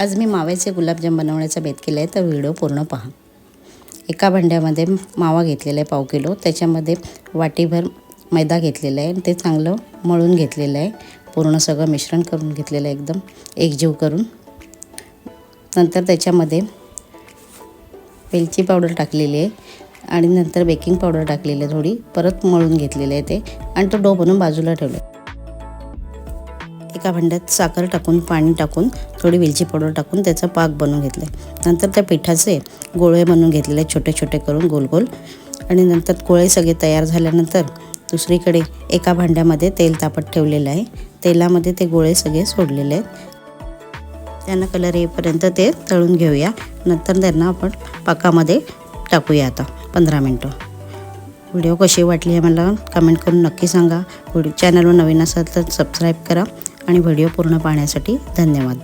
आज मी माव्याचे गुलाबजाम बनवण्याचा बेत केला आहे, तर व्हिडिओ पूर्ण पहा। एका भांड्यामध्ये मावा घेतलेला आहे पाव किलो, त्याच्यामध्ये वाटीभर मैदा घेतलेला आहे, ते चांगलं मळून घेतलेलं आहे। पूर्ण सगळं मिश्रण करून घेतलेलं आहे, एकदम एकजीव करून। नंतर त्याच्यामध्ये वेलची पावडर टाकलेली आहे आणि नंतर बेकिंग पावडर टाकलेली आहे थोडी, परत मळून घेतलेलं आहे ते आणि तो डो बनवून बाजूला ठेवला आहे। एका भांड्यात साखर टाकून, पाणी टाकून, थोडी वेलची पावडर टाकून त्याचा पाक बनवून घेतला आहे। नंतर त्या पिठाचे गोळे बनवून घेतलेले छोटे छोटे करून गोल गोल, आणि नंतर गोळे सगळे तयार झाल्यानंतर दुसरीकडे एका भांड्यामध्ये तेल तापत ठेवलेलं आहे। तेलामध्ये ते गोळे सगळे सोडलेले आहेत, त्यांना कलर येईपर्यंत ते तळून घेऊया। नंतर त्यांना आपण पाकामध्ये टाकूया आता 15 मिनिटं। व्हिडिओ कशी वाटली आहे मला कमेंट करून नक्की सांगा। चॅनलवर नवीन असाल तर सबस्क्राईब करा आणि व्हिडिओ पूर्ण पाहण्यासाठी धन्यवाद।